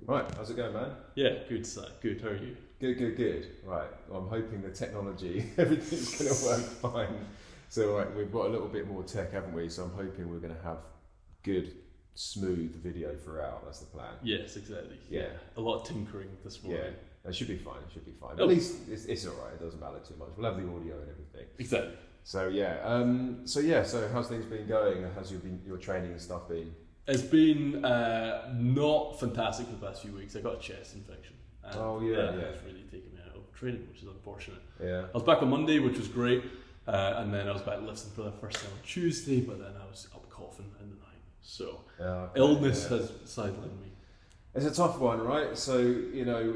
Right, how's it going, man? Yeah, good, good. How are you? Good. Right, well, I'm hoping the technology, everything's going to work fine. So right, we've got a little bit more tech, haven't we? So I'm hoping we're going to have good, smooth video throughout. That's the plan. Yes, exactly. Yeah. A lot of tinkering this morning. Yeah, it should be fine. It should be fine. Oh. At least it's all right. It doesn't matter too much. We'll have the audio and everything. Exactly. So so how's things been going? How's your training and stuff been? It's been not fantastic for the past few weeks. I got a chest infection. And it's really taken me out of training, which is unfortunate. Yeah. I was back on Monday, which was great, and then I was back lifting for the first time on Tuesday, but then I was up coughing in the night. So illness has sidelined me. It's a tough one, right? So,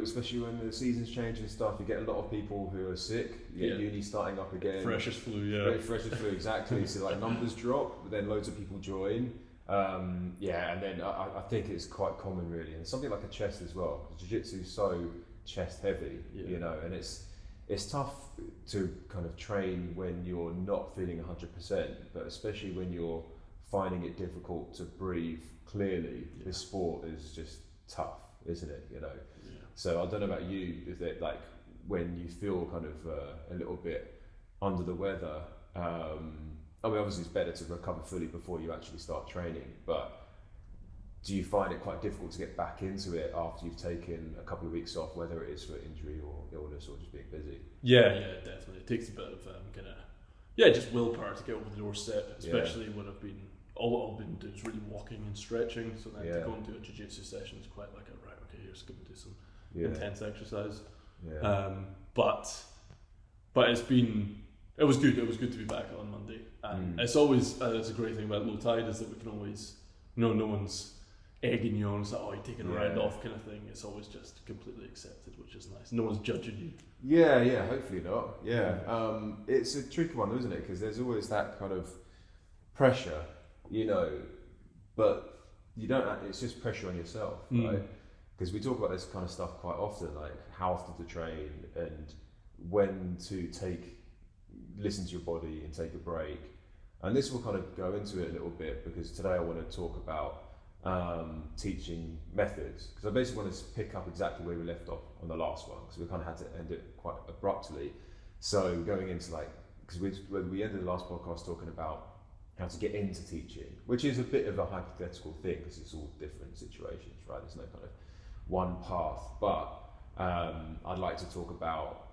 especially when the seasons change and stuff, you get a lot of people who are sick. You get uni starting up again. Fresh as flu, yeah. Fresh as flu, exactly. So, numbers drop, but then loads of people join. And then I think it's quite common, really. And something like a chest as well, because jiu-jitsu is so chest heavy, and it's tough to kind of train when you're not feeling 100%, but especially when you're finding it difficult to breathe clearly. This sport is just tough, isn't it? So I don't know about you, is it like when you feel kind of a little bit under the weather, obviously it's better to recover fully before you actually start training, but do you find it quite difficult to get back into it after you've taken a couple of weeks off, whether it is for injury or illness or just being busy? Yeah, definitely. It takes a bit of just willpower to get over the doorstep, especially when all I've been doing is really walking and stretching, so then to go into a jiu-jitsu session is quite like here's going to do some intense exercise. But it was good to be back on Monday, and it's always it's a great thing about low tide is that we can always no one's egging you on, it's like, oh, you're taking a round off kind of thing. It's always just completely accepted, which is nice. No one's judging you. Yeah, hopefully not. It's a tricky one, isn't it? Because there's always that kind of pressure, but you don't. It's just pressure on yourself, right? Because we talk about this kind of stuff quite often, like how often to train and when to listen to your body and take a break. And this will kind of go into it a little bit, because today I want to talk about teaching methods, because I basically want to pick up exactly where we left off on the last one, because we kind of had to end it quite abruptly. So going into because we ended the last podcast talking about how to get into teaching, which is a bit of a hypothetical thing because it's all different situations, right? There's no kind of one path, but I'd like to talk about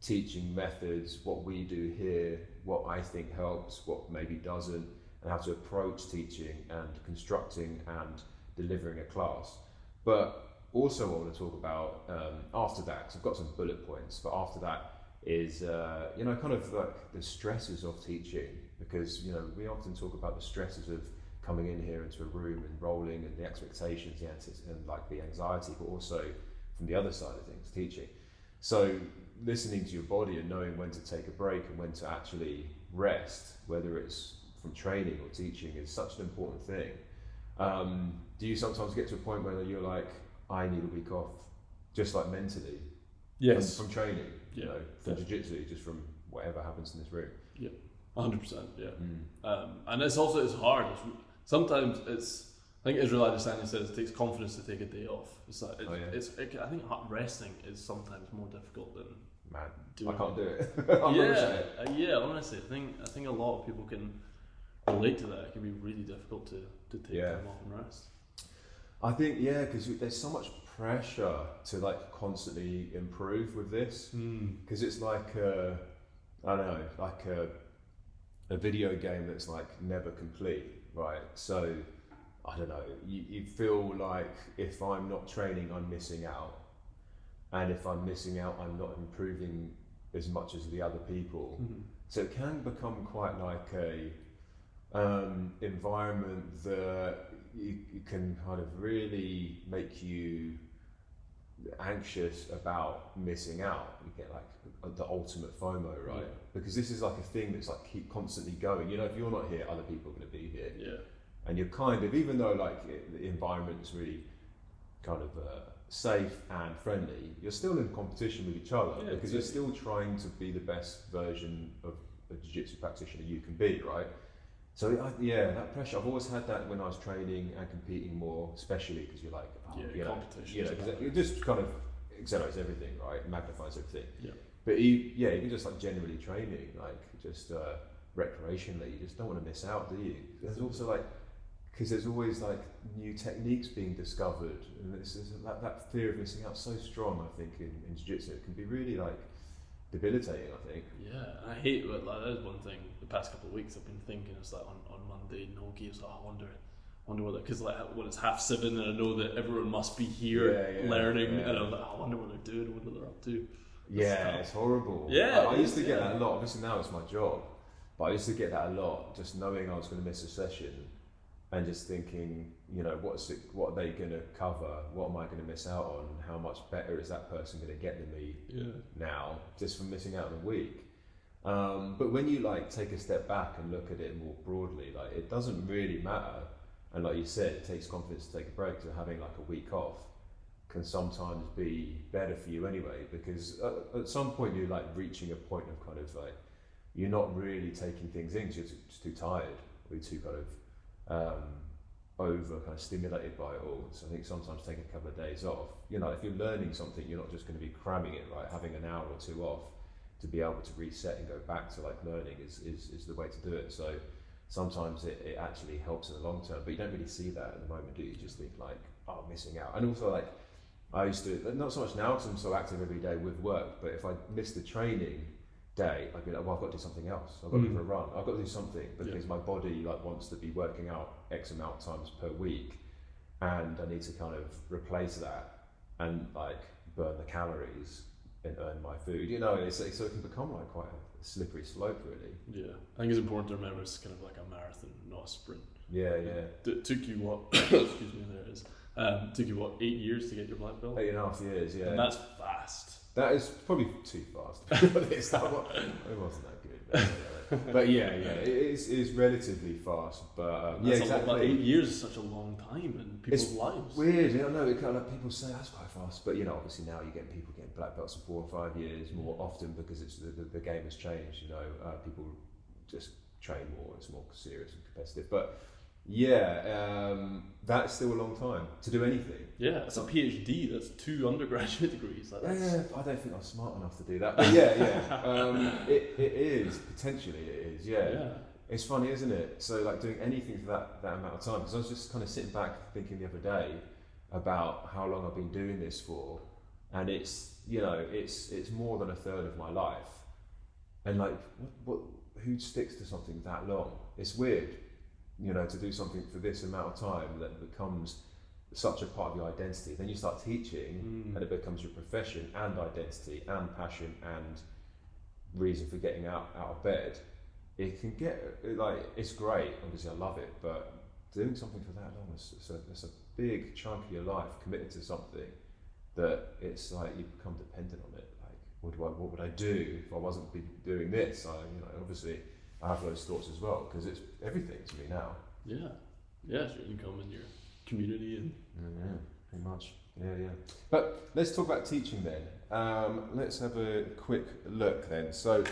teaching methods, what we do here, what I think helps, what maybe doesn't, and how to approach teaching and constructing and delivering a class. But also what I want to talk about after that, because I've got some bullet points, but after that is kind of like the stresses of teaching, because we often talk about the stresses of coming in here into a room and rolling, and the expectations, and like the anxiety, but also from the other side of things, teaching. So listening to your body and knowing when to take a break and when to actually rest, whether it's from training or teaching, is such an important thing. Do you sometimes get to a point where you're like, I need a week off, just like mentally? Yes. From training, from jiu-jitsu, just from whatever happens in this room. Yeah, 100%. Yeah. And it's hard. Sometimes I think Israel Adesanya says it takes confidence to take a day off. I think resting is sometimes more difficult than I can't do it. Honestly, I think a lot of people can relate to that. It can be really difficult to take time off and rest. I think because there's so much pressure to constantly improve with this, because it's like a video game that's never complete, right? So I don't know, you feel like if I'm not training, I'm missing out. And if I'm missing out, I'm not improving as much as the other people. So it can become quite like a environment that you can kind of really make you anxious about missing out. You get the ultimate FOMO, right? Because this is a thing that's keep constantly going. If you're not here, other people are going to be here. Yeah. And you're kind of, even though the environment's really kind of safe and friendly, you're still in competition with each other, because you're still trying to be the best version of a jiu-jitsu practitioner you can be, right? So that pressure. I've always had that when I was training and competing more, especially because you're like, competition. Because it just kind of accelerates everything, right? Magnifies everything. Yeah. But even just like generally training, like just recreationally, you just don't want to miss out, do you? There's also like, because there's always like new techniques being discovered, and that fear of missing out so strong. I think in jiu-jitsu, it can be really like debilitating. I think. Yeah, and I hate it. Like that is one thing. The past couple of weeks, I've been thinking it's like on Monday, no games. I wonder what, because like when it's 7:30, and I know that everyone must be here learning, and I'm like, I wonder what they're doing, what they're up to. It's horrible. Yeah, I used to get that a lot. Obviously now it's my job, but I used to get that a lot. Just knowing I was going to miss a session, and just thinking, what are they going to cover? What am I going to miss out on? How much better is that person going to get than me now, just from missing out on a week? But when you like take a step back and look at it more broadly, like it doesn't really matter. And like you said, it takes confidence to take a break. So having like a week off can sometimes be better for you anyway, because at some point you're like reaching a point of kind of like you're not really taking things in because you're just too tired, or you're too kind of over kind of stimulated by it all. So I think sometimes taking a couple of days off, if you're learning something, you're not just going to be cramming it, right? Having an hour or two off to be able to reset and go back to like learning is the way to do it. So sometimes it actually helps in the long term, but you don't really see that at the moment, do you? You just think like, oh, I'm missing out. And also like, I used to, not so much now because I'm so active every day with work, but if I missed a training day, I'd be like, well, I've got to do something else. I've got to go for a run. I've got to do something because my body like wants to be working out X amount of times per week, and I need to kind of replace that and like burn the calories and earn my food. So it can become like quite a slippery slope, really. Yeah, I think it's important to remember it's kind of like a marathon, not a sprint. Yeah. It took you what? Excuse me, there it is. Took you what, 8 years to get your black belt? 8.5 years, yeah. And that's fast. That is probably too fast. It wasn't that good. But yeah, it is relatively fast. But exactly. Like 8 years is such a long time in people's lives. Weird, I know. It kind of people say that's quite fast, but obviously now you're getting people getting black belts in 4 or 5 years more often because it's the game has changed. People just train more. It's more serious and competitive, but. That's still a long time to do anything. Yeah, it's a PhD. That's 2 undergraduate degrees. I don't think I'm smart enough to do that. But it is potentially. It is. Yeah. It's funny, isn't it? So like doing anything for that amount of time. Because I was just kind of sitting back thinking the other day about how long I've been doing this for, and it's more than a third of my life. And like, who sticks to something that long? It's weird. To do something for this amount of time that becomes such a part of your identity. Then you start teaching and it becomes your profession and identity and passion and reason for getting out of bed. It can get, it's great, obviously I love it, but doing something for that long it's a big chunk of your life committed to something that it's like you become dependent on it. Like, what would I do if I wasn't doing this? Obviously I have those thoughts as well because it's everything to me now. Yeah, it's your income and your community and pretty much. Yeah. But let's talk about teaching then. Let's have a quick look then. So,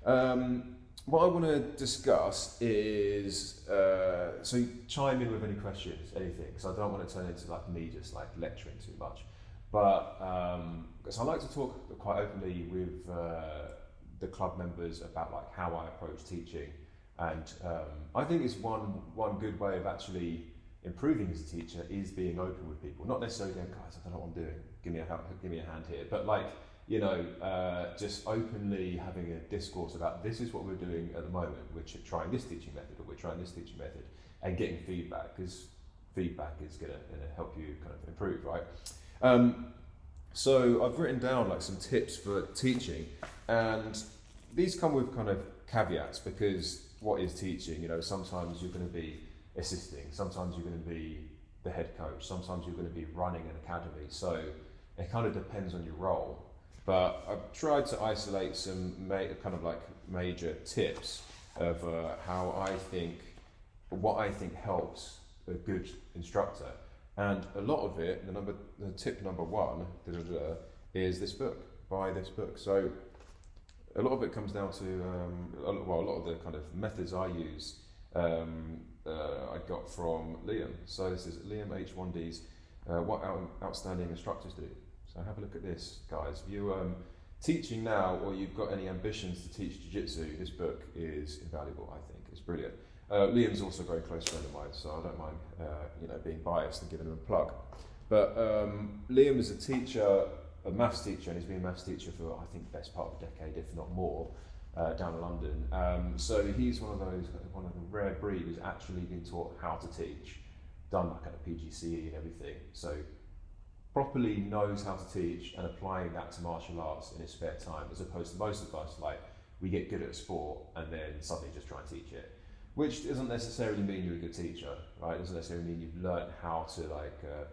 what I want to discuss is so chime in with any questions, anything, because I don't want to turn into like me just like lecturing too much. But because I like to talk quite openly with. The club members about like how I approach teaching, and I think it's one good way of actually improving as a teacher is being open with people. Not necessarily going, guys, I don't know what I'm doing. Give me a hand here. But like just openly having a discourse about this is what we're doing at the moment. We're trying this teaching method, or we're trying this teaching method, and getting feedback because feedback is going to help you kind of improve, right? So I've written down like some tips for teaching, and these come with kind of caveats because what is teaching? Sometimes you're going to be assisting, sometimes you're going to be the head coach, sometimes you're going to be running an academy. So it kind of depends on your role. But I've tried to isolate some kind of like major tips of what I think helps a good instructor. And a lot of it, the tip number 1 is this book. Buy this book. So a lot of it comes down to a lot of the kind of methods I use I got from Liam. So this is Liam H. Wandi's What Outstanding Instructors Do. So have a look at this, guys. If you're teaching now or you've got any ambitions to teach Jiu-Jitsu, this book is invaluable, I think. It's brilliant. Liam's also a very close friend of mine, so I don't mind being biased and giving him a plug. But Liam is a teacher, a maths teacher, and he's been a maths teacher for, I think, the best part of a decade, if not more, down in London. So he's one of the rare breed who's actually been taught how to teach, done like at a PGCE and everything. So properly knows how to teach and applying that to martial arts in his spare time, as opposed to most of us, like, we get good at a sport and then suddenly just try and teach it. Which doesn't necessarily mean you're a good teacher, right? It doesn't necessarily mean you've learned how to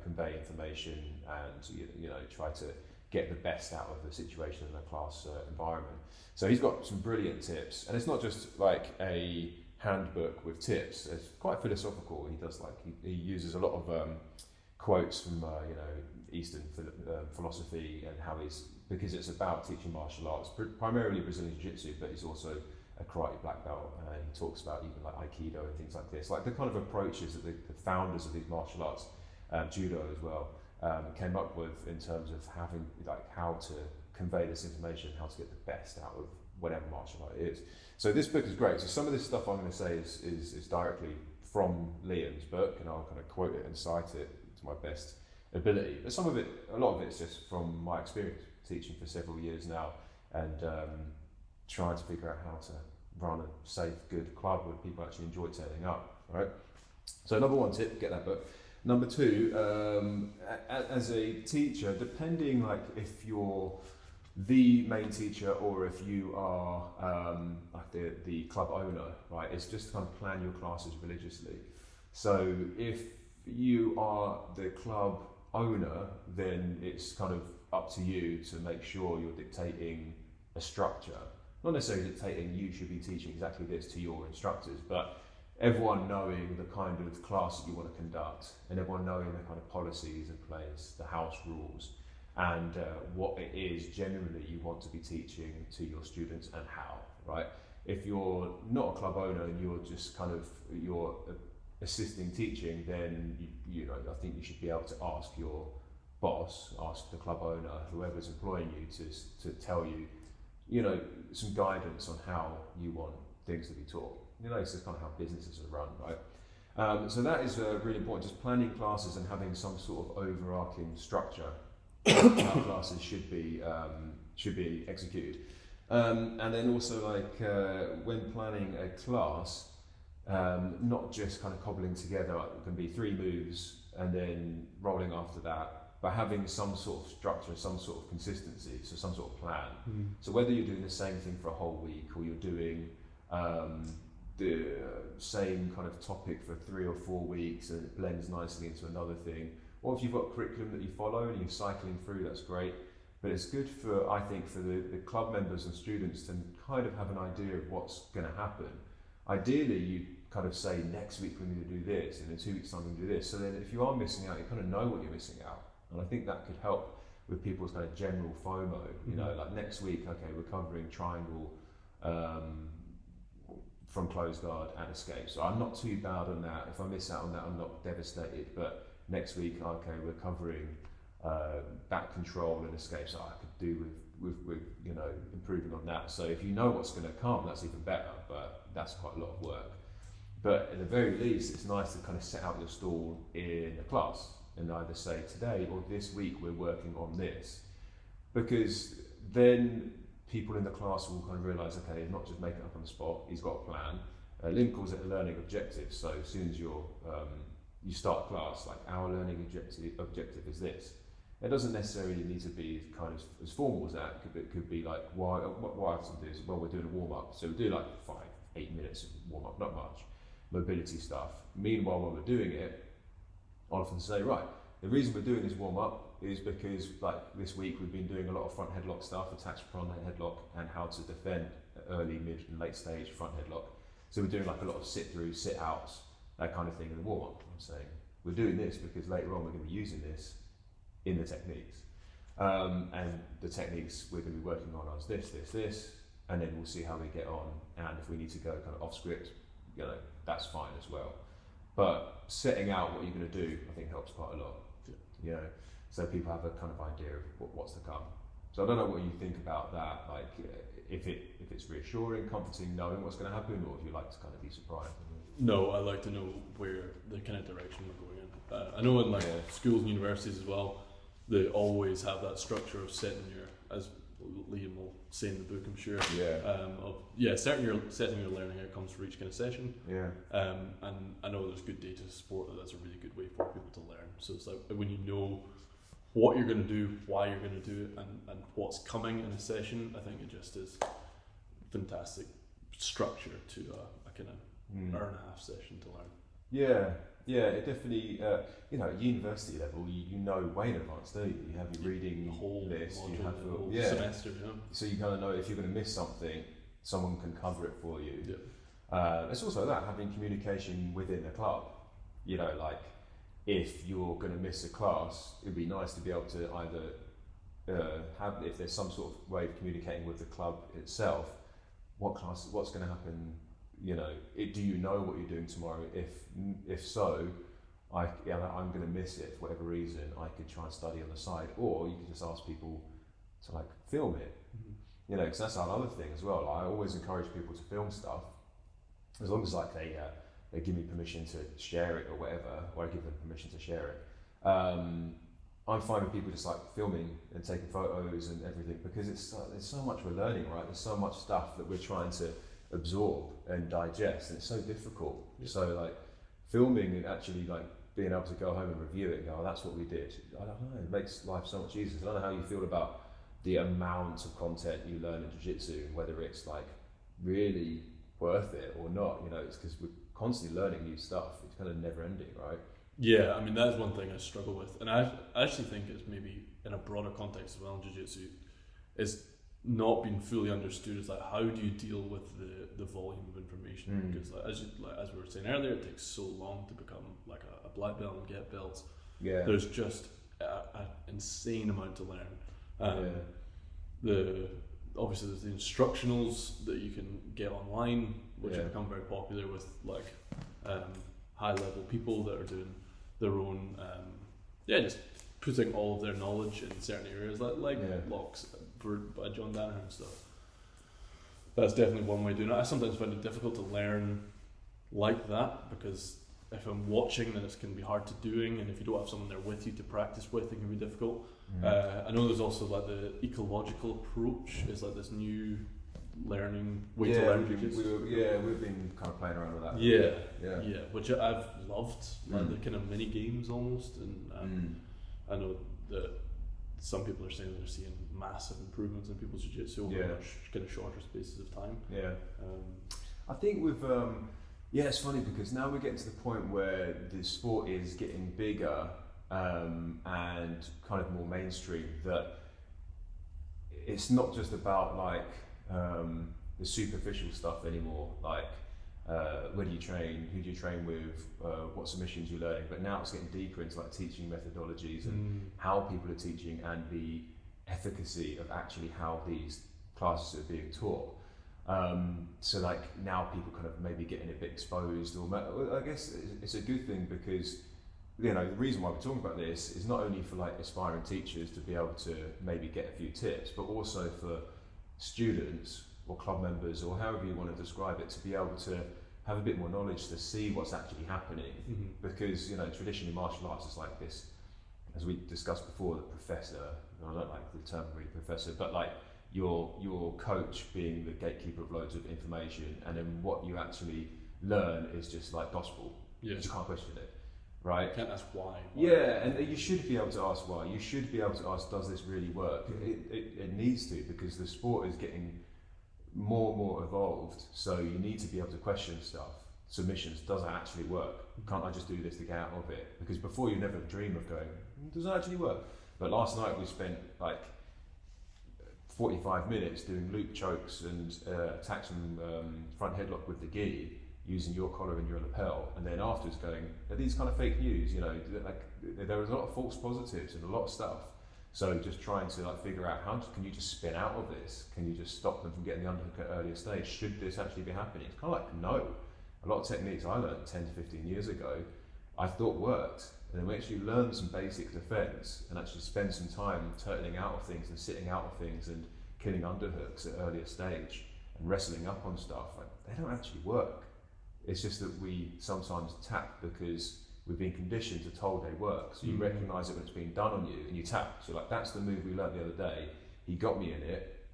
convey information and try to get the best out of the situation in a class environment. So he's got some brilliant tips, and it's not just like a handbook with tips. It's quite philosophical. He does he uses a lot of quotes from Eastern philosophy and how because it's about teaching martial arts, primarily Brazilian Jiu-Jitsu, but he's also a karate black belt, and he talks about even like Aikido and things like this, like the kind of approaches that the founders of these martial arts, judo as well, came up with in terms of having how to convey this information, how to get the best out of whatever martial art it is. So this book is great. So some of this stuff I'm going to say is directly from Liam's book, and I'll kind of quote it and cite it to my best ability. But a lot of it's just from my experience teaching for several years now, and trying to figure out how to run a safe, good club where people actually enjoy turning up, right? So number one tip, get that book. Number two, as a teacher, depending if you're the main teacher or if you are the club owner, right, it's just kind of plan your classes religiously. So if you are the club owner, then it's kind of up to you to make sure you're dictating a structure. Not necessarily dictating you should be teaching exactly this to your instructors, but everyone knowing the kind of class that you want to conduct, and everyone knowing the kind of policies in place, the house rules, and what it is generally you want to be teaching to your students and how, right? If you're not a club owner and you're just you're assisting teaching, then I think you should be able to ask your boss, ask the club owner, whoever's employing you, to tell you, some guidance on how you want things to be taught. It's just kind of how businesses are run, right? So that is really important, just planning classes and having some sort of overarching structure how classes should be executed. And then also when planning a class, not just kind of cobbling together, it can be 3 moves and then rolling after that, but having some sort of structure, some sort of consistency, so some sort of plan. So whether you're doing the same thing for a whole week or you're doing the same kind of topic for 3 or 4 weeks and it blends nicely into another thing, or if you've got curriculum that you follow and you're cycling through, that's great. But it's good for the club members and students to kind of have an idea of what's going to happen. Ideally, you kind of say, next week we're going to do this, and in 2 weeks time we're going to do this. So then if you are missing out, you kind of know what you're missing out. And I think that could help with people's kind of general FOMO. Like next week, okay, we're covering triangle from closed guard and escape. So I'm not too bad on that. If I miss out on that, I'm not devastated. But next week, okay, we're covering back control and escape. So I could do with improving on that. So if you know what's going to come, that's even better. But that's quite a lot of work. But at the very least, it's nice to kind of set out your stall in a class and either say today or this week we're working on this, because then people in the class will kind of realise, okay, he's not just making it up on the spot, he's got a plan. Lynn calls it a learning objective. So as soon as you start a class, our learning objective is this. It doesn't necessarily need to be kind of as formal as that. It could be what I often do is, we're doing a warm-up, so we do 5-8 minutes of warm-up, not much, mobility stuff. Meanwhile, while we're doing it, I often say, right, the reason we're doing this warm-up is because this week we've been doing a lot of front headlock stuff, attached front headlock, and how to defend early, mid and late stage front headlock. So we're doing a lot of sit-throughs, sit-outs, that kind of thing in the warm-up. I'm saying we're doing this because later on we're going to be using this in the techniques. And the techniques we're going to be working on is this, and then we'll see how we get on, and if we need to go kind of off script, you know, that's fine as well. But setting out what you're going to do, I think helps quite a lot. Yeah. You know, so people have a kind of idea of what's to come. So I don't know what you think about that, like if it's reassuring, comforting, knowing what's going to happen, or if you like to kind of be surprised. No, I like to know where the kind of direction we're going in. I know in like schools and universities as well, they always have that structure of setting your, as Liam will say in the book, I'm sure. Setting your learning outcomes for each kind of session. Yeah. And I know there's good data to support that. That's a really good way for people to learn. So it's like when you know what you're going to do, why you're going to do it, and what's coming in a session, I think it just is fantastic structure to a kind of hour and a half session to learn. Yeah, it definitely, you know, at university level, you know way in advance, don't you? You have your reading the whole list, module, you have the whole semester, you know? So you kind of know if you're going to miss something, someone can cover it for you. Yeah. It's also that, having communication within the club. You know, like, if you're going to miss a class, it'd be nice to be able to either have, if there's some sort of way of communicating with the club itself, what's going to happen. You know, do you know what you're doing tomorrow? If so, I'm going to miss it for whatever reason. I could try and study on the side, or you could just ask people to like film it. You know, because that's another thing as well. I always encourage people to film stuff, as long as like they give me permission to share it or whatever, or I give them permission to share it. I'm finding people just like filming and taking photos and everything, because there's so much we're learning, right? There's so much stuff that we're trying to absorb and digest, and it's so difficult. So like filming and actually like being able to go home and review it and go, oh, that's what we did. I don't know, it makes life so much easier. So I don't know how you feel about the amount of content you learn in jiu-jitsu, and whether it's like really worth it or not. You know, it's because we're constantly learning new stuff. It's kind of never ending, right? Yeah, I mean, that's one thing I struggle with, and I actually think it's maybe in a broader context as well in jiu-jitsu, is not being fully understood. Is like, how do you deal with the volume of information? Because as we were saying earlier, it takes so long to become like a black belt and get belts. Yeah, there's just an insane amount to learn. Obviously there's the instructionals that you can get online, which have become very popular with like high level people that are doing their own just putting all of their knowledge in certain areas like locks by John Danaher and stuff. That's definitely one way of doing it. I sometimes find it difficult to learn like that, because if I'm watching, then it can be hard to doing, and if you don't have someone there with you to practice with, it can be difficult. I know there's also like the ecological approach is like this new learning way to learn jiu-jitsu. We've been kind of playing around with that. Yeah, which I've loved, like the kind of mini games almost, and I know that some people are saying they're seeing massive improvements in people's jiu-jitsu over kind of shorter spaces of time. I think with it's funny, because now we're getting to the point where the sport is getting bigger and kind of more mainstream, that it's not just about like the superficial stuff anymore, like where do you train, who do you train with, what submissions you're learning, but now it's getting deeper into like teaching methodologies and how people are teaching, and the efficacy of actually how these classes are being taught. So like now people kind of maybe getting a bit exposed, or I guess it's a good thing, because you know the reason why we're talking about this is not only for like aspiring teachers to be able to maybe get a few tips, but also for students or club members, or however you want to describe it, to be able to have a bit more knowledge to see what's actually happening. Because you know traditionally martial arts is like this, as we discussed before, the professor, I don't like the term really professor, but like your coach being the gatekeeper of loads of information, and then what you actually learn is just like gospel. You can't question it, right? You can't ask why. And you should be able to ask why. You should be able to ask, does this really work? It needs to, because the sport is getting more and more evolved, so you need to be able to question stuff. Submissions, does it actually work? Can't I just do this to get out of it? Because before you never dream of going, does it actually work? But last night we spent like 45 minutes doing loop chokes and attacks and front headlock with the gi, using your collar and your lapel, and then afterwards going, are these kind of fake news? You know, like there was a lot of false positives and a lot of stuff. So just trying to like figure out how can you just spin out of this? Can you just stop them from getting the underhook at earlier stage? Should this actually be happening? It's kind of like no. a lot of techniques I learned 10 to 15 years ago, I thought worked. And then we actually learn some basic defense and actually spend some time turtling out of things and sitting out of things and killing underhooks at earlier stage and wrestling up on stuff. Like, they don't actually work. It's just that we sometimes tap because we've been conditioned to told they work. So you recognise it when it's being done on you and you tap. So like, that's the move we learnt the other day. He got me in it,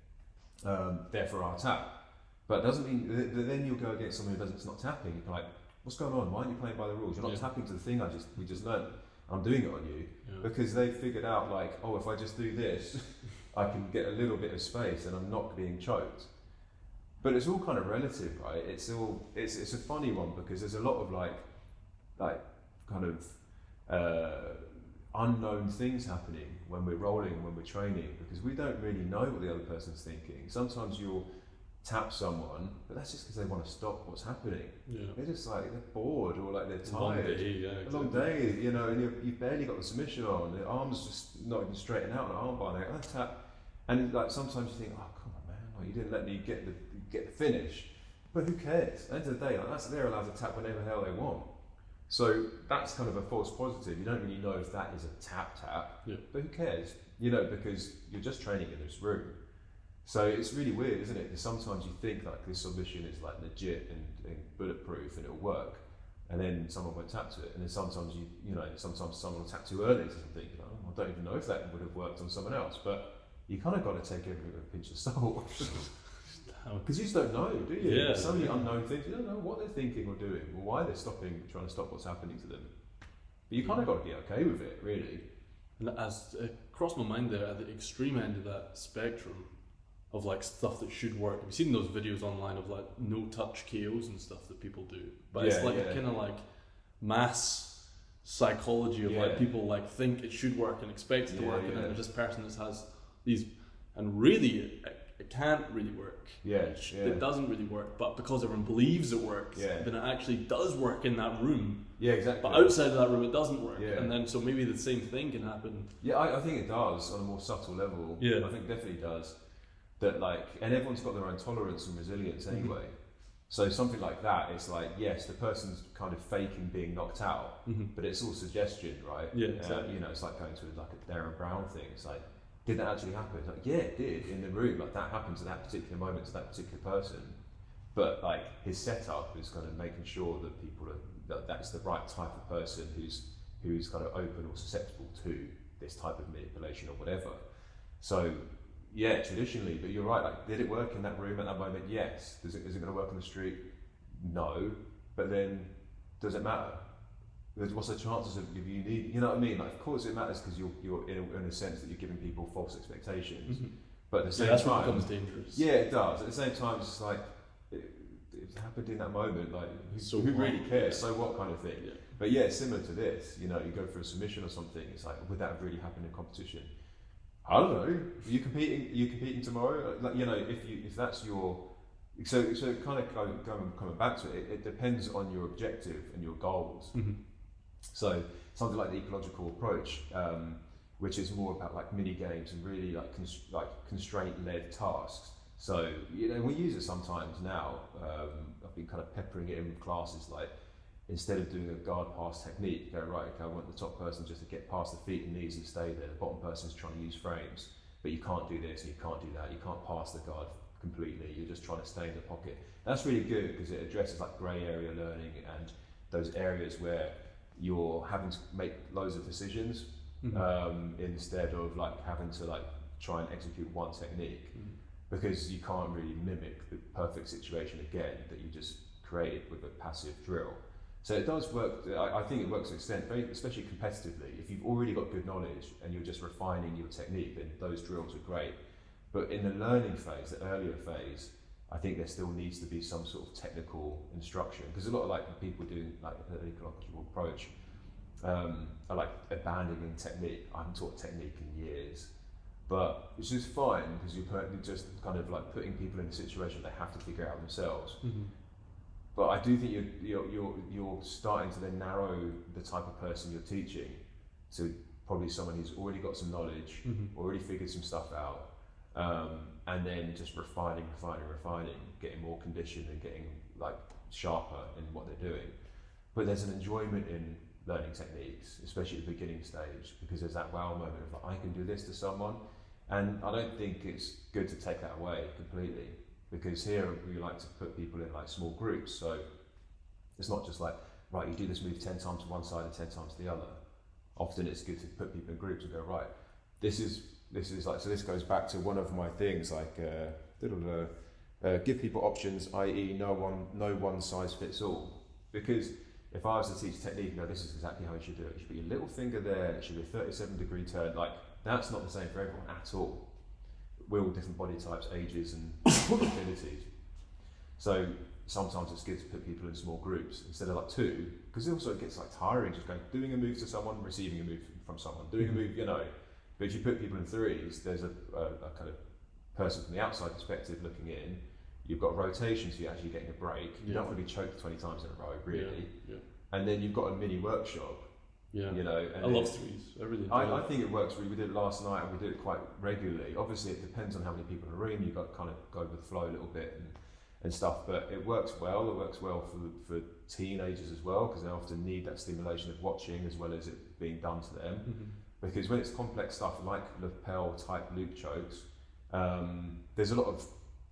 therefore I'll tap. But it doesn't mean that then you'll go against someone who doesn't, it's not tapping. You're like, what's going on? Why aren't you playing by the rules? You're not tapping to the thing we just learned. I'm doing it on you because they figured out like, oh, if I just do this, I can get a little bit of space and I'm not being choked. But it's all kind of relative, right? It's a funny one because there's a lot of like kind of unknown things happening when we're rolling and when we're training because we don't really know what the other person's thinking. Sometimes you'll tap someone, but that's just because they want to stop what's happening. Yeah. They're just like, they're bored or like they're tired. A long day, you know, and you've barely got the submission on, the arm's just not even straighten out, an arm bar, and they tap. And like sometimes you think, oh, come on, man, like, you didn't let me get the finish. But who cares? At the end of the day, like, they're allowed to tap whenever the hell they want. So that's kind of a false positive. You don't really know if that is a tap, but who cares? You know, because you're just training in this room. So it's really weird, isn't it? Because sometimes you think like this submission is like legit and bulletproof and it'll work, and then someone won't tap to it, and then sometimes sometimes someone will tap too early to something. You know, I don't even know if that would have worked on someone else, but you kind of got to take everything with a pinch of salt. Because you just don't know, do you? Yeah, so many unknown things. You don't know what they're thinking or doing, or why they're trying to stop what's happening to them. But you kind of got to be okay with it, really. And as it crossed my mind there, at the extreme end of that spectrum of like stuff that should work. Have you seen those videos online of like no touch KOs and stuff that people do? But it's like a kind of like mass psychology of like people like think it should work and expect it to work, and then there's this person that has these, and really it can't really work. It doesn't really work, but because everyone believes it works, then it actually does work in that room. Yeah, exactly. But outside of that room, it doesn't work. Yeah. And then so maybe the same thing can happen. Yeah, I think it does on a more subtle level. Yeah, I think it definitely does. That like, and everyone's got their own tolerance and resilience anyway. So something like that, it's like, yes, the person's kind of faking being knocked out, but it's all suggestion, right? Yeah, exactly. You know, it's like going to like a Darren Brown thing. It's like, did that actually happen? It's like, yeah, it did in the room. Like that happened to that particular moment to that particular person. But like his setup is kind of making sure that people are that's the right type of person who's kind of open or susceptible to this type of manipulation or whatever. So. Yeah, traditionally, but you're right. Like, did it work in that room at that moment? Yes. Is it going to work on the street? No. But then, does it matter? What's the chances of if you need? You know what I mean? Like, of course it matters because you're in a sense that you're giving people false expectations. But at the same that's time, what becomes dangerous. Yeah, it does. At the same time, it's just like it happened in that moment. Like, who really cares? So what kind of thing? Yeah. But yeah, it's similar to this. You know, you go for a submission or something. It's like, would that have really happened in competition? I don't know. Are you competing tomorrow? Like, you know, if that's your so kind of coming back to it, it depends on your objective and your goals. So something like the ecological approach, which is more about like mini games and really like constraint-led tasks. So you know, we use it sometimes now. I've been kind of peppering it in with classes like. Instead of doing a guard pass technique, go right, okay, I want the top person just to get past the feet and knees and stay there. The bottom person's trying to use frames, but you can't do this and you can't do that. You can't pass the guard completely. You're just trying to stay in the pocket. That's really good because it addresses like grey area learning and those areas where you're having to make loads of decisions instead of like having to like try and execute one technique because you can't really mimic the perfect situation again that you just created with a passive drill. So it does work. I think it works to an extent, especially competitively. If you've already got good knowledge and you're just refining your technique, then those drills are great. But in the learning phase, the earlier phase, I think there still needs to be some sort of technical instruction because a lot of like people doing like the ecological approach are like abandoning technique. I haven't taught technique in years, but which is fine because you're just kind of like putting people in a situation they have to figure out themselves. But I do think you're starting to then narrow the type of person you're teaching to probably someone who's already got some knowledge, already figured some stuff out, and then just refining, getting more conditioned and getting like sharper in what they're doing. But there's an enjoyment in learning techniques, especially at the beginning stage, because there's that wow moment of like, I can do this to someone. And I don't think it's good to take that away completely, because here we like to put people in like small groups. So it's not just like, right, you do this move 10 times to one side and 10 times to the other. Often it's good to put people in groups and go, right, this is like, so this goes back to one of my things, like give people options, i.e. no one size fits all. Because if I was to teach technique, this is exactly how you should do it. You should put your little finger there, it should be a 37-degree turn. Like, that's not the same for everyone at all. We're all different body types, ages, and abilities. So sometimes it's good to put people in small groups instead of like two, because also it gets like tiring just doing a move to someone, receiving a move from someone, doing a move, But if you put people in threes, there's a kind of person from the outside perspective looking in. You've got rotation, so you're actually getting a break. You don't want to be choked 20 times in a row, really. Yeah. And then you've got a mini workshop. Yeah. And I love threes. I really do. I think it works. We did it last night, and we do it quite regularly. Obviously, it depends on how many people in the room. You've got to kind of go with the flow a little bit and stuff. But it works well. It works well for teenagers as well, because they often need that stimulation of watching as well as it being done to them. Mm-hmm. Because when it's complex stuff like lapel type loop chokes, there's a lot of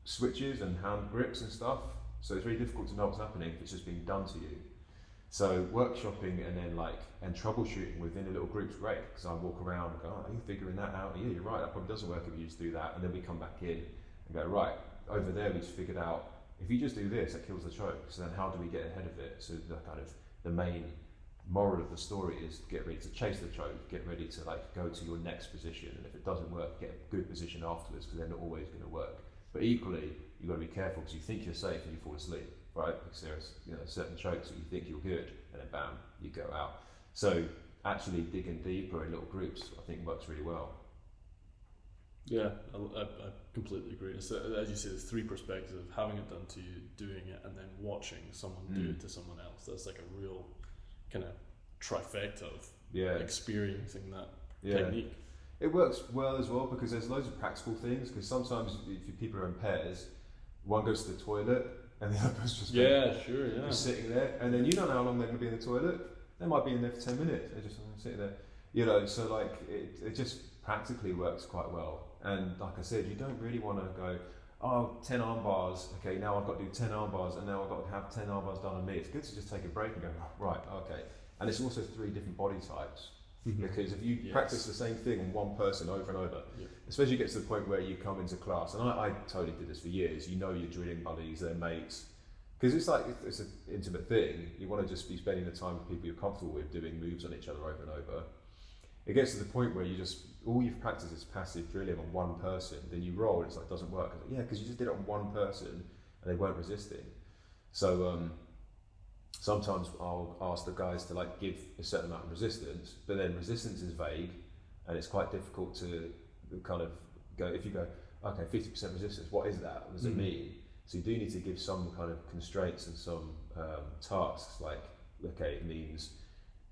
switches and hand grips and stuff, so it's really difficult to know what's happening if it's just being done to you. So workshopping and then and troubleshooting within a little group's great, because I walk around and go, oh, are you figuring that out? Yeah, you're right, that probably doesn't work if you just do that. And then we come back in and go, right, over there we just figured out, if you just do this, that kills the choke. So then how do we get ahead of it? So the main moral of the story is get ready to chase the choke, get ready to go to your next position, and if it doesn't work, get a good position afterwards, because they're not always going to work. But equally, you've got to be careful, because you think you're safe and you fall asleep, right? Because there's certain chokes that you think you're good, and then bam, you go out. So actually digging deeper in little groups, I think works really well. Yeah, I completely agree. So, as you say, there's three perspectives of having it done to you, doing it, and then watching someone do it to someone else. That's like a real kind of trifecta of experiencing that technique. It works well as well, because there's loads of practical things, because sometimes if people are in pairs, one goes to the toilet and the other person's just sitting there, and then you don't know how long they're going to be in the toilet. They might be in there for 10 minutes, they're just sitting there. So it just practically works quite well. And like I said, you don't really want to go, 10 arm bars, okay, now I've got to do 10 arm bars, and now I've got to have 10 arm bars done on me. It's good to just take a break and go, right, okay. And it's also 3 different body types. Because if you practice the same thing on one person over and over, especially you get to the point where you come into class, and I totally did this for years, your drilling buddies, their mates, because it's an intimate thing. You want to just be spending the time with people you're comfortable with, doing moves on each other over and over. It gets to the point where all you've practiced is passive drilling on one person, then you roll and it's like, doesn't work. Because you just did it on one person and they weren't resisting. So sometimes I'll ask the guys to give a certain amount of resistance, but then resistance is vague, and it's quite difficult to kind of go, if you go, okay, 50% resistance, what is that? What does it mean? So you do need to give some kind of constraints and some tasks, okay, it means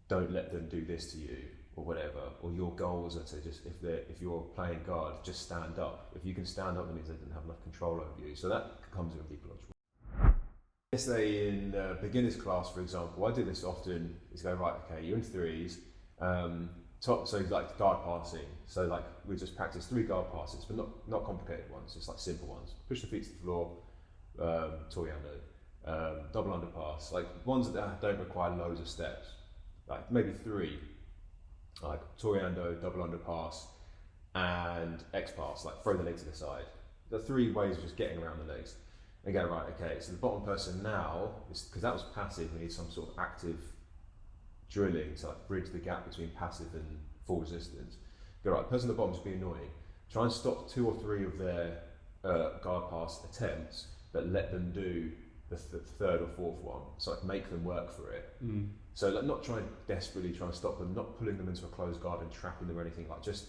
don't let them do this to you, or whatever, or your goals are to just, if you're playing guard, just stand up. If you can stand up, it means they didn't have enough control over you. So that comes in with ecological. Let's say in beginners class, for example, I do this often, is go, right, okay, you're in threes, so guard passing. So we just practice 3 guard passes, but not complicated ones, just simple ones. Push the feet to the floor, toriando, double underpass, ones that don't require loads of steps, maybe 3. Toriando, double underpass, and X pass, throw the leg to the side. The 3 ways of just getting around the legs. And go, right, okay, so the bottom person now, because that was passive, we need some sort of active drilling to bridge the gap between passive and full resistance. Go, right, the person at the bottom is being annoying. Try and stop 2 or 3 of their guard pass attempts, but let them do the 3rd or 4th one. So make them work for it. So not desperately trying to stop them, not pulling them into a closed guard and trapping them or anything, just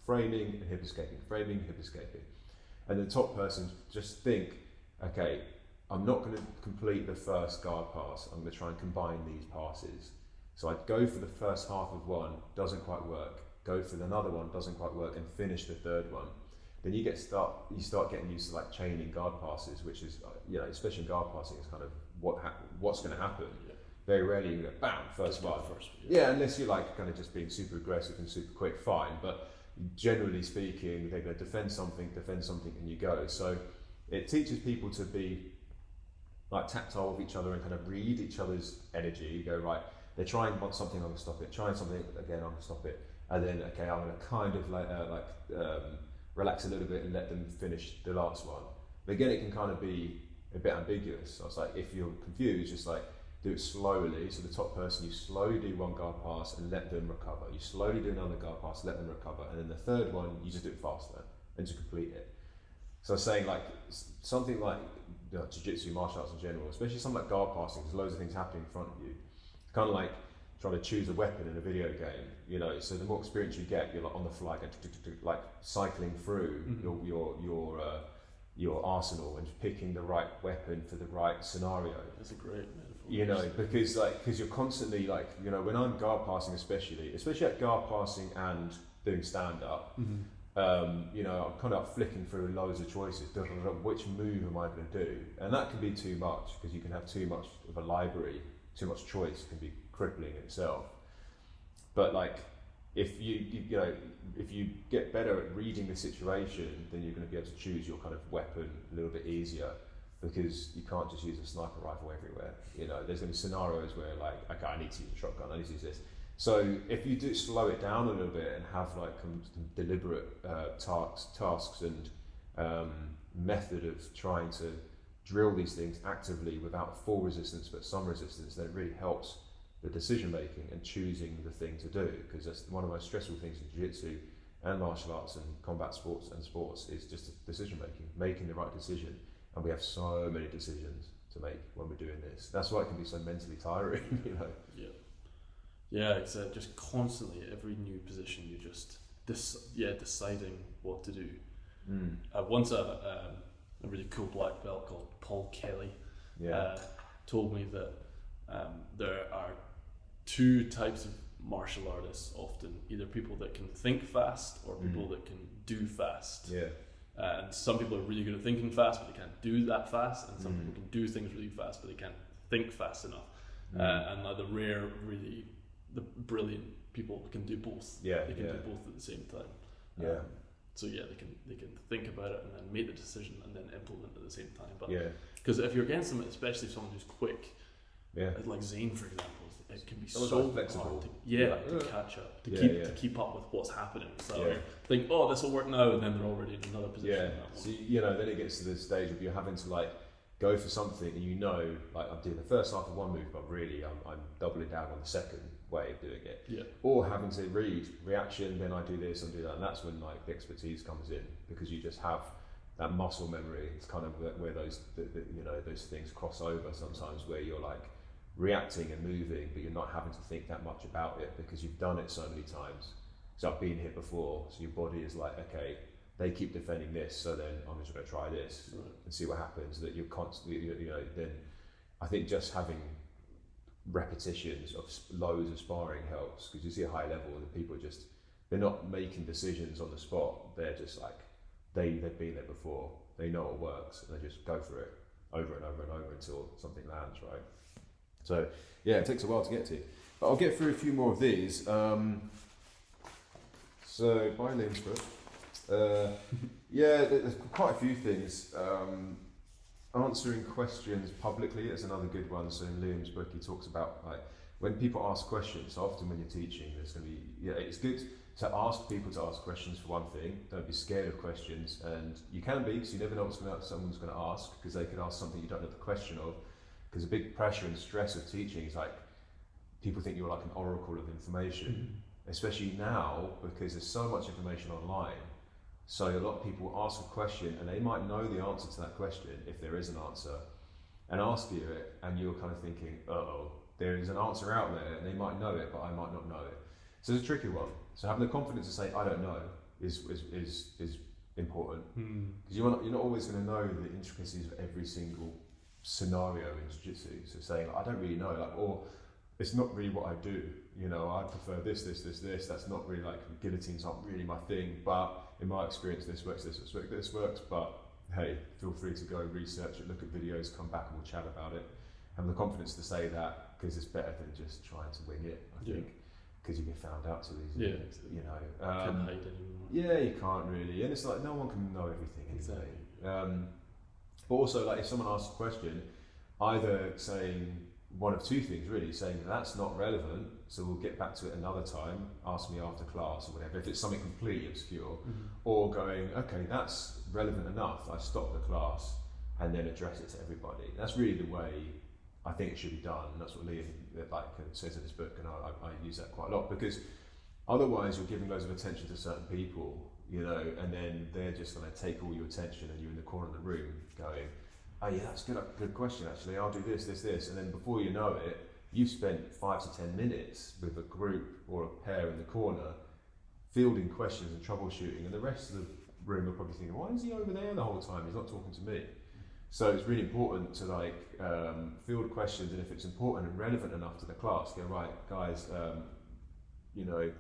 framing and hip escaping, framing and hip escaping. And the top person, just think, okay, I'm not going to complete the first guard pass, I'm going to try and combine these passes. So I'd go for the first half of one, doesn't quite work, go for another one, doesn't quite work, and finish the 3rd one. then you start getting used to like chaining guard passes, which is especially in guard passing, is kind of what's going to happen. Yeah. Very rarely you go bam first one. Yeah, unless you're like kind of just being super aggressive and super quick, fine. But generally speaking, they're going to defend something, and you go. So it teaches people to be like tactile with each other and kind of read each other's energy. You go, right, they're trying something, I'm going to stop it. Trying something again, I'm going to stop it. And then, okay, I'm going to kind of relax a little bit and let them finish the last one. But again, it can kind of be a bit ambiguous. So it's like, if you're confused, just like do it slowly. So the top person, you slowly do one guard pass and let them recover. You slowly do another guard pass, let them recover. And then the third one, you just do it faster and to complete it. So I was saying like something like jiu-jitsu, martial arts in general, especially something like guard passing, there's loads of things happening in front of you. It's kind of like trying to choose a weapon in a video game, so the more experience you get, you're like on the fly, like cycling through your arsenal and picking the right weapon for the right scenario. That's a great metaphor. Because you're constantly when I'm guard passing, especially at guard passing and doing stand up, I'm kind of flicking through loads of choices. Which move am I going to do? And that can be too much, because you can have too much of a library, too much choice can be crippling in itself. But like, if you get better at reading the situation, then you're going to be able to choose your kind of weapon a little bit easier, because you can't just use a sniper rifle everywhere. There's going to be scenarios where like, okay, I need to use a shotgun, I need to use this. So if you do slow it down a little bit and have like some deliberate tasks and method of trying to drill these things actively without full resistance but some resistance, then it really helps the decision making and choosing the thing to do, because that's one of the most stressful things in jiu-jitsu and martial arts and combat sports is just decision making the right decision. And we have so many decisions to make when we're doing this. That's why it can be so mentally tiring. Yeah, it's just constantly at every new position you're just deciding what to do. Once a really cool black belt called Paul Kelly told me that there are two types of martial artists often, either people that can think fast or people that can do fast. And some people are really good at thinking fast but they can't do that fast, and some people can do things really fast but they can't think fast enough. And the brilliant people can do both. They can do both at the same time. So they can think about it and then make the decision and then implement at the same time. But because if you're against them, especially someone who's quick, like Zane for example, it can be so flexible. To catch up, to keep up with what's happening. So think, oh, this will work now, and then they're already in another position. So then it gets to the stage of you're having to like go for something, and like I'm doing the first half of one move, but really I'm doubling down on the second way of doing it. Or having to read reaction, then I do this and do that, and that's when like the expertise comes in, because you just have that muscle memory. It's kind of where those those things cross over sometimes, where you're like reacting and moving, but you're not having to think that much about it because you've done it so many times. So I've been here before, so your body is like, okay, they keep defending this, so then I'm just going to try this and see what happens. That you're constantly, then I think just having repetitions of loads of sparring helps, because you see a high level that people they're not making decisions on the spot. They're just like, they've been there before, they know what works, and they just go for it over and over and over until something lands, right? So it takes a while to get to, but I'll get through a few more of these. So by Liam's book, there's quite a few things. Answering questions publicly is another good one. So in Liam's book, he talks about like when people ask questions. So often when you're teaching, there's going to be it's good to ask people to ask questions for one thing. Don't be scared of questions, and you can be, because you never know what someone's going to ask, because they could ask something you don't know the question of. Because a big pressure and stress of teaching is like, people think you're like an oracle of information, especially now, because there's so much information online. So a lot of people ask a question and they might know the answer to that question, if there is an answer, and ask you it, and you're kind of thinking, there is an answer out there, and they might know it, but I might not know it. So it's a tricky one. So having the confidence to say, I don't know, is important. Because you're not always going to know the intricacies of every single scenario in jiu-jitsu. So saying, I don't really know, or it's not really what I do. You know, I prefer this. That's not really like, guillotines aren't really my thing, but in my experience, this works, but hey, feel free to go research it, look at videos, come back and we'll chat about it. Have the confidence to say that, because it's better than just trying to wing it, I think, because you get found out so easily. You know, can't hide anymore. Yeah, you can't really, and it's like no one can know everything anyway. Exactly. But also, like, if someone asks a question, either saying one of two things really, saying that's not relevant, so we'll get back to it another time, ask me after class or whatever, if it's something completely obscure, or going, okay, that's relevant enough, I stop the class and then address it to everybody. That's really the way I think it should be done. That's what Liam says in his book, and I use that quite a lot, because otherwise you're giving loads of attention to certain people, you know, and then they're just going to take all your attention, and you're in the corner of the room going, oh yeah, that's good question actually, I'll do this, and then before you know it, you've spent 5 to 10 minutes with a group or a pair in the corner fielding questions and troubleshooting, and the rest of the room are probably thinking, why is he over there the whole time, he's not talking to me. So it's really important to like field questions, and if it's important and relevant enough to the class, go, right guys, you know,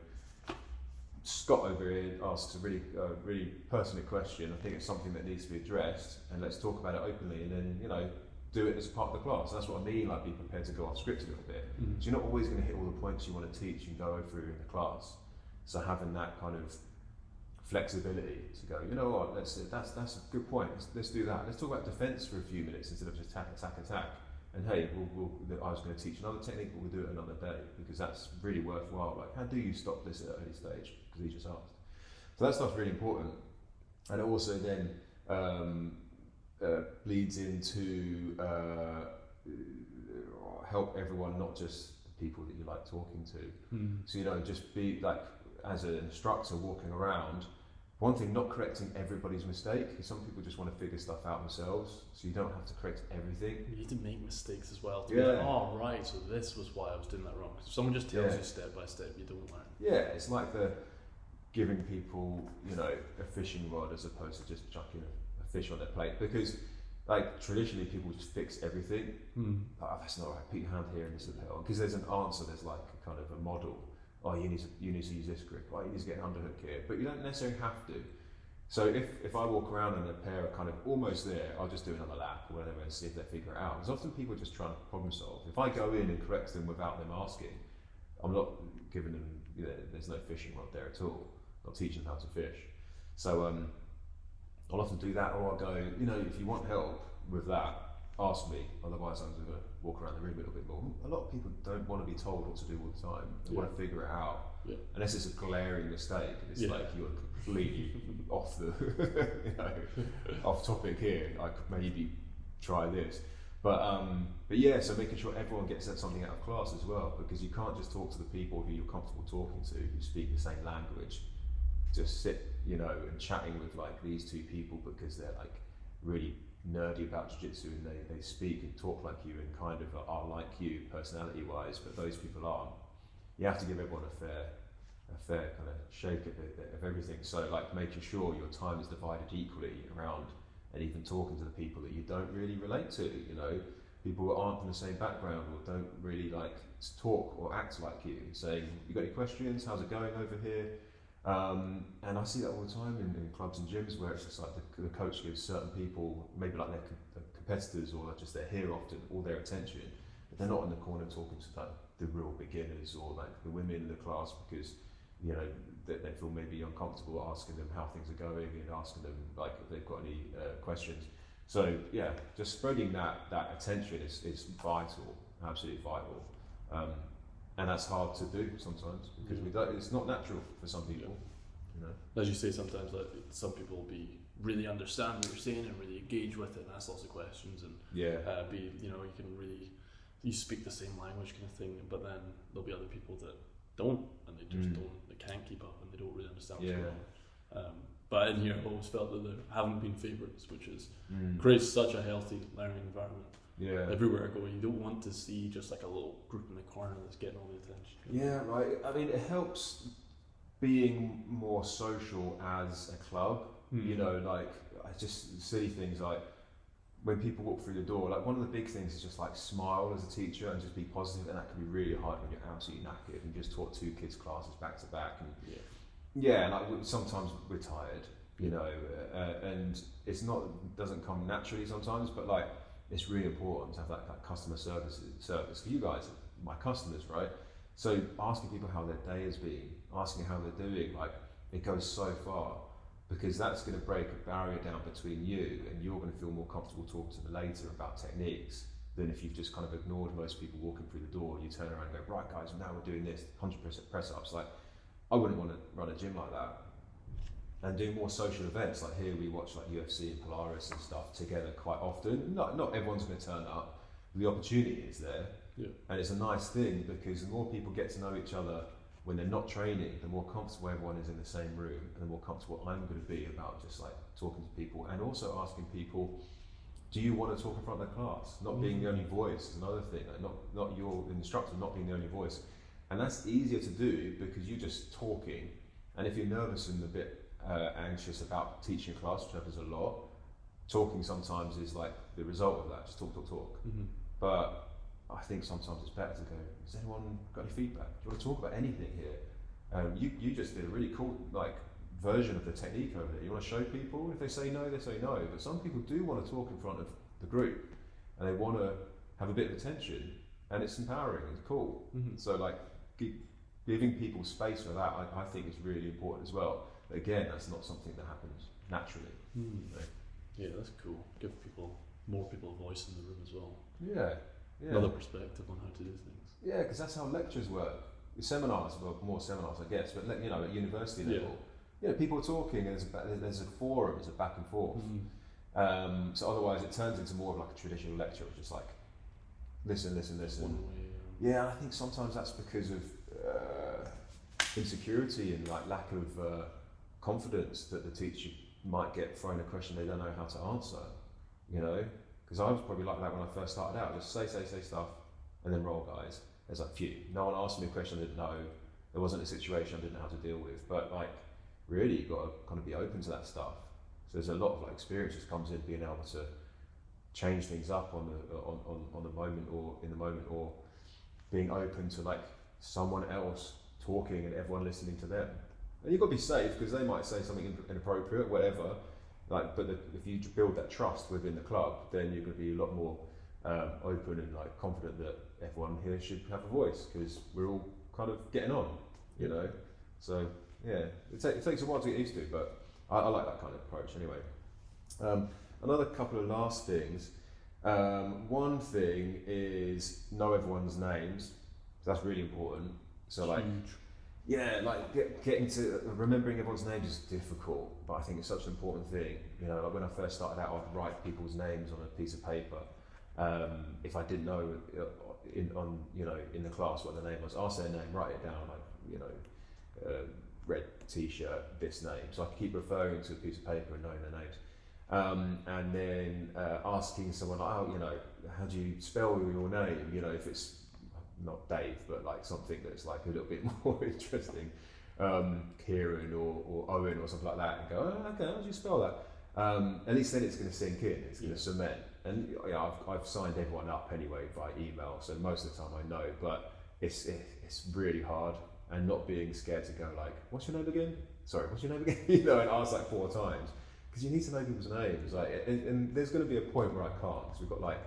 Scott over here asks a really pertinent question. I think it's something that needs to be addressed, and let's talk about it openly, and then, you know, do it as part of the class. That's what I mean, like, be prepared to go off script a little bit. So you're not always going to hit all the points you want to teach and go through in the class. So having that kind of flexibility to go, you know what, that's a good point. Let's do that. Let's talk about defense for a few minutes instead of just attack. And hey, I was going to teach another technique, but we'll do it another day, because that's really worthwhile. Like, how do you stop this at an early stage? Because he just asked. So that stuff's really important. And it also then bleeds into help everyone, not just the people that you like talking to. So, you know, just be like, as an instructor walking around, one thing, not correcting everybody's mistake, because some people just want to figure stuff out themselves, so you don't have to correct everything. You need to make mistakes as well. To be like, oh right, so this was why I was doing that wrong. Because if someone just tells you step by step, you don't learn. Yeah, it's like the giving people, you know, a fishing rod as opposed to just chucking a fish on their plate, because like traditionally people just fix everything. Oh, that's not right, put your hand here and this will help, because there's an answer, there's like a kind of a model. Oh, you need to use this grip. Oh, you need to get an underhook here, but you don't necessarily have to. So if I walk around and a pair are kind of almost there, I'll just do another lap or whatever and see if they figure it out. Because often people are just trying to problem solve. If I go in and correct them without them asking, I'm not giving them, you know, there's no fishing rod there at all. I'm not teaching them how to fish. So I'll often do that, or I'll go, you know, if you want help with that, ask me, otherwise I'm going to walk around the room a little bit more. A lot of people don't want to be told what to do all the time. They want to figure it out. Unless it's a glaring mistake, and it's like you're completely off the, you know, off topic here. I could maybe try this. But yeah, so making sure everyone gets something out of class as well, because you can't just talk to the people who you're comfortable talking to, who speak the same language. Just sit, you know, and chatting with like these two people because they're like really nerdy about jiu-jitsu, and they speak and talk like you and kind of are like you personality wise, but those people aren't. You have to give everyone a fair kind of shake of everything. So like making sure your time is divided equally around, and even talking to the people that you don't really relate to, you know, people who aren't from the same background or don't really like talk or act like you, saying, you got any questions, how's it going over here? And I see that all the time in clubs and gyms, where it's just like the coach gives certain people, maybe like their competitors or just they're here often, all their attention, but they're not in the corner talking to like the real beginners or like the women in the class, because, you know, they feel maybe uncomfortable asking them how things are going and asking them like if they've got any questions. So yeah, just spreading that attention is vital, absolutely vital. And that's hard to do sometimes, because it's not natural for some people. You know? As you say, sometimes like some people will be really understand what you're saying and really engage with it and ask lots of questions, and be, you know, you speak the same language kind of thing, but then there'll be other people that don't, and they just they can't keep up, and they don't really understand what's going on. But in here, I've always felt that there haven't been favourites, which is creates such a healthy learning environment. Everywhere I go, you don't want to see just like a little group in the corner that's getting all the attention. Yeah, right. I mean, it helps being more social as a club. You know, like just silly things like when people walk through the door, like one of the big things is just like smile as a teacher and just be positive, and that can be really hard when you're absolutely knackered and just taught 2 kids classes back to back, and like sometimes we're tired, you know, and it's not, doesn't come naturally sometimes, but like it's really important to have that customer service for you guys, my customers, right? So asking people how their day has been, asking how they're doing, like it goes so far, because that's going to break a barrier down between you, and you're going to feel more comfortable talking to them later about techniques than if you've just kind of ignored most people walking through the door and you turn around and go, right guys, now we're doing this 100% press ups. Like I wouldn't want to run a gym like that. And do more social events, like here we watch like UFC and Polaris and stuff together quite often. Not everyone's going to turn up, the opportunity is there, and it's a nice thing, because the more people get to know each other when they're not training, the more comfortable everyone is in the same room, and the more comfortable I'm going to be about just like talking to people, and also asking people, do you want to talk in front of the class? Not being the only voice is another thing, like not your instructor not being the only voice. And that's easier to do because you're just talking, and if you're nervous and a bit anxious about teaching a class, which happens a lot, talking sometimes is like the result of that, just talk. But I think sometimes it's better to go, has anyone got any feedback? Do you want to talk about anything here? You just did a really cool like version of the technique over there. You want to show people? If they say no, they say no. But some people do want to talk in front of the group, and they want to have a bit of attention, and it's empowering, it's cool. So like giving people space for that, I think is really important as well. But again, that's not something that happens naturally. Right? Yeah, that's cool. Give more people a voice in the room as well. Yeah. Another perspective on how to do things. Yeah, because that's how lectures work. Seminars, well, more seminars, I guess, but you know, at university level, you know, people are talking, and there's a forum, there's a back and forth. So otherwise, it turns into more of like a traditional lecture, which is like listen. Yeah, I think sometimes that's because of insecurity and like lack of confidence that the teacher might get thrown a question they don't know how to answer. You know. Because I was probably like that when I first started out, just say stuff, and then roll, guys. There's like phew. No one asked me a question I didn't know. There wasn't a situation I didn't know how to deal with. But like, really, you've got to kind of be open to that stuff. So there's a lot of like experience that comes in being able to change things up on the moment, or in the moment, or being open to like someone else talking and everyone listening to them. And you've got to be safe, because they might say something inappropriate, whatever. Like, but if you build that trust within the club, then you're going to be a lot more open and like confident that everyone here should have a voice, because we're all kind of getting on, you know. So yeah, it takes a while to get used to, but I like that kind of approach anyway. Another couple of last things. One thing is know everyone's names. So that's really important. So like. Huge. Yeah, like getting to remembering everyone's names is difficult, but I think it's such an important thing. You know, like when I first started out, I'd write people's names on a piece of paper. If I didn't know in the class what the name was, ask their name, write it down, like red T-shirt, this name. So I could keep referring to a piece of paper and knowing their names. And then asking someone, how do you spell your name? You know, if it's not Dave, but like something that's like a little bit more interesting, Kieran or Owen or something like that, and go, oh, okay, how do you spell that? At least then it's going to sink in, it's going to cement. And I've signed everyone up anyway by email, so most of the time I know, but it's really hard, and not being scared to go like, what's your name again? You know, and ask like 4 times, because you need to know people's names. Like, and there's going to be a point where I can't, because we've got like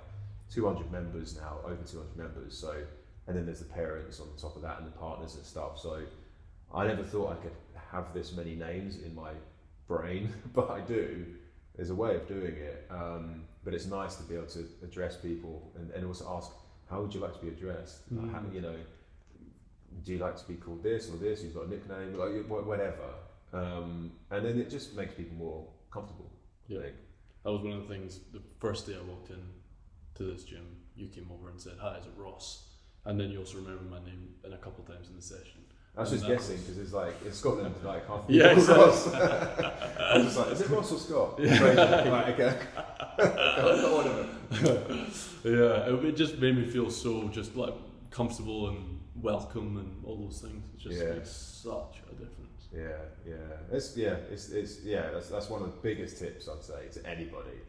200 members now, over 200 members, so. And then there's the parents on top of that, and the partners and stuff. So I never thought I could have this many names in my brain, but I do. There's a way of doing it. But it's nice to be able to address people, and also ask, how would you like to be addressed? How, you know, do you like to be called this or this? You've got a nickname, like whatever. And then it just makes people more comfortable. Yeah, that was one of the things. The first day I walked in to this gym, you came over and said, "Hi, is it Ross?" And then you also remember my name a couple of times in the session. I was just guessing, because it's like in Scotland, like half yeah, exactly. Ross. I was just like, is it Ross or Scott? Yeah. Right, okay. Not one of them. Yeah, it just made me feel so just like comfortable and welcome and all those things. It just makes such a difference. That's one of the biggest tips I'd say to anybody,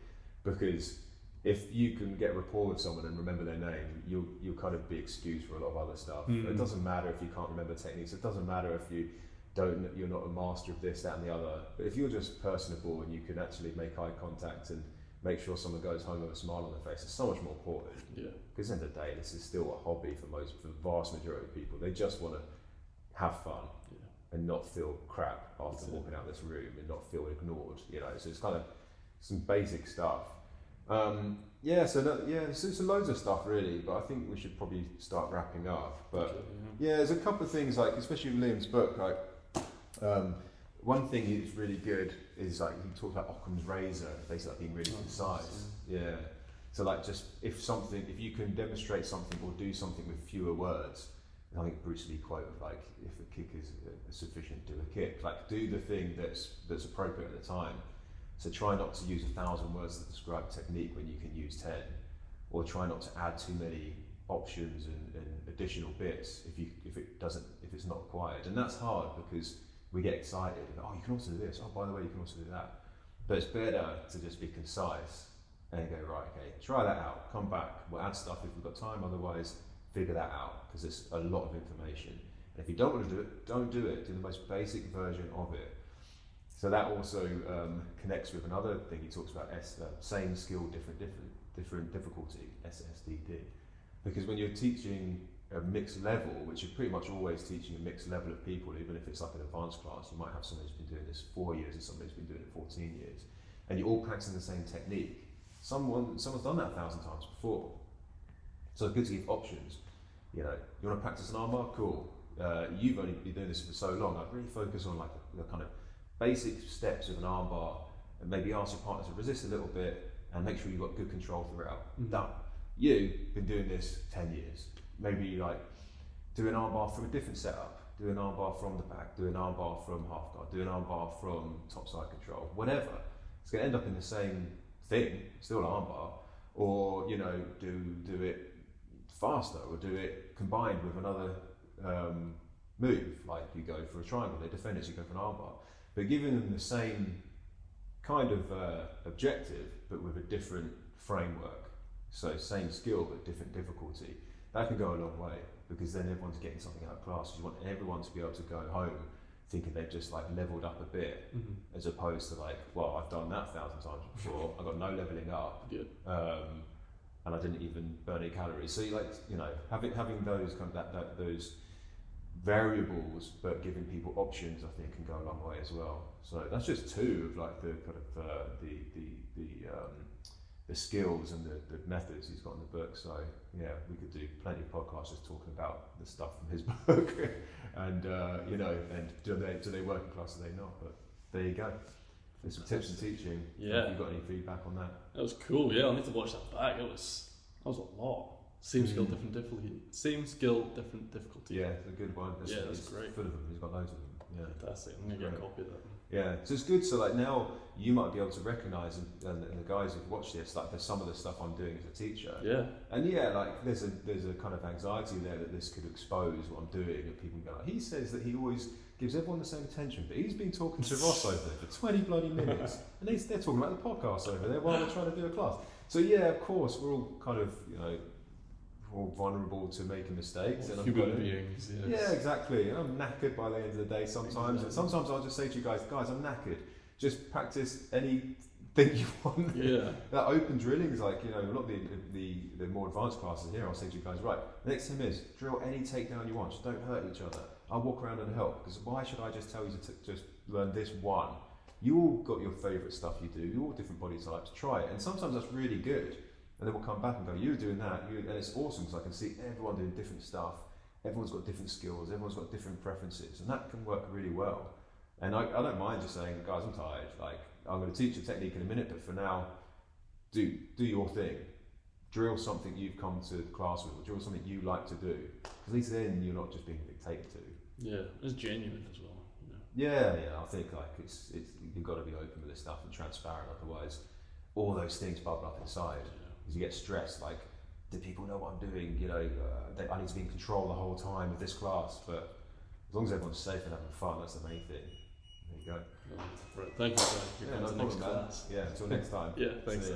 because if you can get rapport with someone and remember their name, you'll kind of be excused for a lot of other stuff. It doesn't matter if you can't remember techniques. It doesn't matter if you're not a master of this, that, and the other. But if you're just personable and you can actually make eye contact and make sure someone goes home with a smile on their face, it's so much more important. Yeah. Because at the end of the day, this is still a hobby for the vast majority of people. They just want to have fun and not feel crap after walking out of this room and not feel ignored. So it's kind of some basic stuff. So loads of stuff really, but I think we should probably start wrapping up. But there's a couple of things, like especially in Liam's book, like one thing that's really good is like he talks about Occam's razor, basically like being really concise. Yeah. So like just if you can demonstrate something or do something with fewer words, I think Bruce Lee quote of like, if a kick is sufficient, do a kick. Like do the thing that's appropriate at the time. So try not to use 1,000 words to describe technique when you can use 10, or try not to add too many options and additional bits if it's not required. And that's hard because we get excited. Oh, you can also do this. Oh, by the way, you can also do that. But it's better to just be concise and go, right, okay, try that out. Come back. We'll add stuff if we've got time. Otherwise, figure that out because it's a lot of information. And if you don't want to do it, don't do it. Do the most basic version of it. So that also connects with another thing he talks about: same skill, different difficulty, SSDD. Because when you're teaching a mixed level, which you're pretty much always teaching a mixed level of people, even if it's like an advanced class, you might have someone who's been doing this 4 years and someone who's been doing it 14 years, and you're all practicing the same technique. Someone's done that 1,000 times before. So it's good to give options. You want to practice an armbar? Cool. You've only been doing this for so long. I'd really focus on like the kind of basic steps of an armbar, and maybe ask your partner to resist a little bit and make sure you've got good control throughout. Done. You've been doing this 10 years. Maybe you like do an armbar from a different setup, do an armbar from the back, do an armbar from half guard, do an armbar from top side control, whatever. It's going to end up in the same thing, still an armbar, or do it faster, or do it combined with another move, like you go for a triangle, they defend it, so you go for an armbar. But giving them the same kind of objective, but with a different framework. So same skill, but different difficulty. That can go a long way, because then everyone's getting something out of class. You want everyone to be able to go home thinking they've just like leveled up a bit, as opposed to like, well, I've done that 1,000 times before. I got no leveling up, and I didn't even burn any calories. So having those kind of those variables, but giving people options, I think, can go a long way as well. So that's just two of like the kind of the skills and the methods he's got in the book. So yeah, we could do plenty of podcasts just talking about the stuff from his book, and and do they work in class, do they not? But there you go. There's some tips and teaching. Yeah. Have you got any feedback on that? That was cool. Yeah, I need to watch that back. That was a lot. Same skill, different difficulty. Same skill, different difficulty. Yeah, it's a good one. That's great. Full of them. He's got loads of them. Yeah. Fantastic. I'm gonna get a copy of that. Yeah, so it's good. So like now you might be able to recognise, and the guys who've watched this, like there's some of the stuff I'm doing as a teacher. Yeah. And yeah, like there's a kind of anxiety there that this could expose what I'm doing, and people go like, he says that he always gives everyone the same attention, but he's been talking to Ross over there for 20 bloody minutes, and they're talking about the podcast over there while we're trying to do a class. So yeah, of course, we're all kind of all vulnerable to making mistakes, and human beings. Yes. Yeah, exactly. And I'm knackered by the end of the day sometimes, and sometimes I'll just say to you guys, I'm knackered. Just practice anything you want. Yeah. That open drilling is like, a lot of the more advanced classes here, I'll say to you guys, right, the next thing is drill any takedown you want. Just don't hurt each other. I'll walk around and help, because why should I just tell you to just learn this one? You all got your favourite stuff you do. You're all different body types. Try it, and sometimes that's really good. And then we'll come back and go, you're doing that, and it's awesome because I can see everyone doing different stuff. Everyone's got different skills, everyone's got different preferences, and that can work really well. And I don't mind just saying, guys, I'm tired. Like, I'm going to teach you technique in a minute, but for now, do your thing. Drill something you've come to class with, or drill something you like to do. Because at least then you're not just being dictated to. Yeah, it's genuine as well. Yeah, I think like it's you've got to be open with this stuff and transparent. Otherwise, all those things bubble up inside. Because you get stressed, like, do people know what I'm doing? I need to be in control the whole time of this class. But as long as everyone's safe and having fun, that's the main thing. There you go. Right, thank you, sir. Yeah, no problem, man. Yeah, until next time. Yeah, thanks.